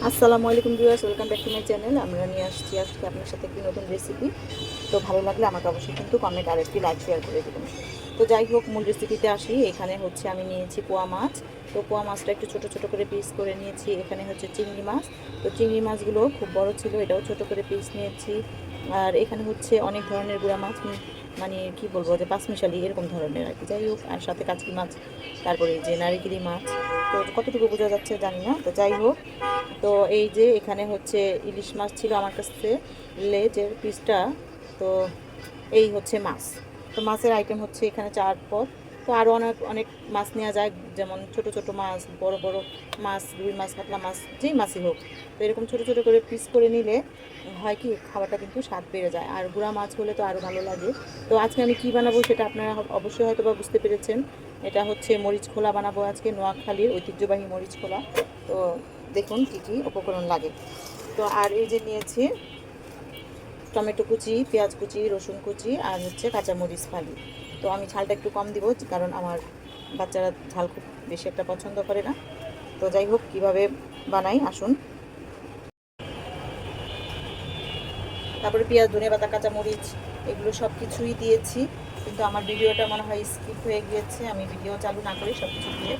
আসসালামু আলাইকুম viewers, welcome back to my channel. আমরা নিয়ে আসছি আজকে আপনার সাথে একটি নতুন রেসিপি। তো ভালো লাগলে আমাকে অবশ্যই কিন্তু কমেন্ট আর একটি লাইক শেয়ার করে দেবেন। তো যাই হোক, মূল রেসিপিতে আসি। এখানে হচ্ছে আমি নিয়েছি পোয়া মাছ। তো পোয়া মাছটা একটু ছোট ছোট করে পিস করে নিয়েছি। এখানে হচ্ছে চিংড়ি মাছ। তো চিংড়ি মাছগুলো খুব বড় ছিল, এটাও ছোট করে পিস নিয়েছি। আর এখানে হচ্ছে অনেক ধরনের গুঁড়া মাছ, মানে কি বলবো, যে পাঁচমিশালি এরকম ধরনের আর কি। যাই হোক, আর সাথে কাচকি মাছ, তারপরে এই যে নারিকেলি মাছ। তো কতটুকু বোঝা যাচ্ছে জানি না। তো যাই হোক, তো এই যে এখানে হচ্ছে ইলিশ মাছ ছিল আমার কাছে, লেজের পিসটা। তো এই হচ্ছে মাছ। তো মাছের আইটেম হচ্ছে এখানে 4 পদ। তো আরও অনেক অনেক মাছ নেওয়া যায়, যেমন ছোট ছোট মাছ, বড় বড় মাছ, রুই মাছ, কাতলা মাছ, যেই মাছই হোক। তো এরকম ছোট ছোট করে পিস করে নিলে হয় কি, খাবারটা কিন্তু স্বাদ বেড়ে যায়। আর গুঁড়া মাছ হলে তো আরও ভালো লাগে। তো আজকে আমি কি বানাবো সেটা আপনারা অবশ্যই হয়তো বা বুঝতে পেরেছেন। এটা হচ্ছে মরিচ খোলা বানাবো আজকে, নোয়াখালীর ঐতিহ্যবাহী মরিচ খোলা। তো দেখুন কি কি উপকরণ লাগে। তো আর এই যে নিয়েছি টমেটো কুচি, পেঁয়াজ কুচি, রসুন কুচি, আর হচ্ছে কাঁচামরিচ ফালি। তো আমি ঝালটা একটু কম দিব, কারণ আমার বাচ্চারা ঝাল খুব বেশি একটা পছন্দ করে না। তো যাই হোক, কীভাবে বানাই আসুন। তারপরে পেঁয়াজ, ধনেপাতা, কাঁচামরিচ, এগুলো সব কিছুই দিয়েছি। কিন্তু আমার ভিডিওটা মনে হয় স্কিপ হয়ে গিয়েছে। আমি ভিডিও চালু না করে সব কিছু দিয়ে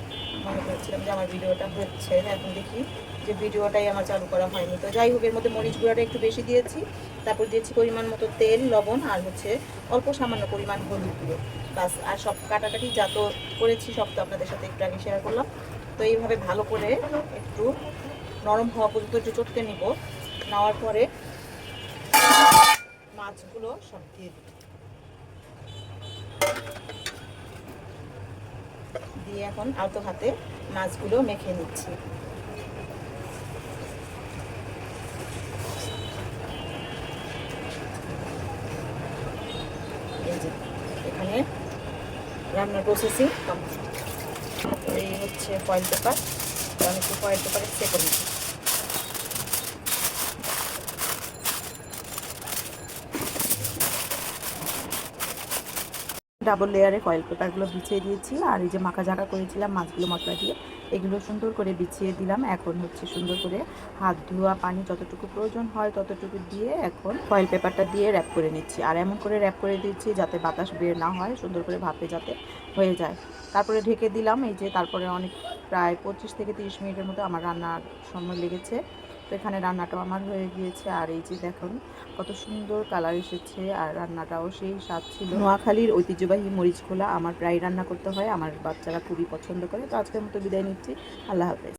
মনে করছিলাম যে আমার ভিডিওটা হচ্ছে, এখন দেখি যে ভিডিওটাই আমার চালু করা হয়নি। তো যাই হোক, এর মধ্যে মরিচ গুঁড়াটা একটু বেশি দিয়েছি। তারপর দিয়েছি পরিমাণ মতো তেল, লবণ, আর হচ্ছে অল্প সামান্য পরিমাণ হলুদ গুঁড়ো। বাস। আর সব কাটাকাটি যা তো করেছি সব তো আপনাদের সাথে একটু আগে শেয়ার করলাম। তো এইভাবে ভালো করে একটু নরম হওয়া পর্যন্ত একটু চটকে নিব। নেওয়ার পরে মাছগুলো সব দিয়ে দিয়ে এখন আলতো হাতে মাছগুলো মেখে নিচ্ছি। এই যে এখানে রান্নার প্রসেসিং কমপ্লিট। এই হচ্ছে ফয়েল পেপার। আমি একটু ফয়েল পেপারে সেঁকে নিচ্ছি। ডাবল লেয়ারে ফয়েল পেপারগুলো বিছিয়ে দিয়েছি। আর এই যে মাখা ঝাঁকা করেছিলাম মাছগুলো মশলা দিয়ে, এগুলো সুন্দর করে বিছিয়ে দিলাম। এখন হচ্ছে সুন্দর করে হাত ধোয়া পানি যতটুকু প্রয়োজন হয় ততটুকু দিয়ে এখন ফয়েল পেপারটা দিয়ে র্যাপ করে নিচ্ছি। আর এমন করে র্যাপ করে দিচ্ছি যাতে বাতাস বের না হয়, সুন্দর করে ভাপে যাতে হয়ে যায়। তারপরে ঢেকে দিলাম। এই যে তারপরে অনেক প্রায় 25 থেকে 30 মিনিটের মতো আমার রান্নার সময় লেগেছে। তো এখানে রান্নাটাও আমার হয়ে গিয়েছে। আর এই যে দেখুন কত সুন্দর কালার এসেছে, আর রান্নাটাও সেই স্বাদ ছিল। নোয়াখালীর ঐতিহ্যবাহী মরিচ খোলা আমার প্রায় রান্না করতে হয়, আমার বাচ্চারা খুবই পছন্দ করে। তো আজকের মতো বিদায় নিচ্ছি। আল্লাহ হাফেজ।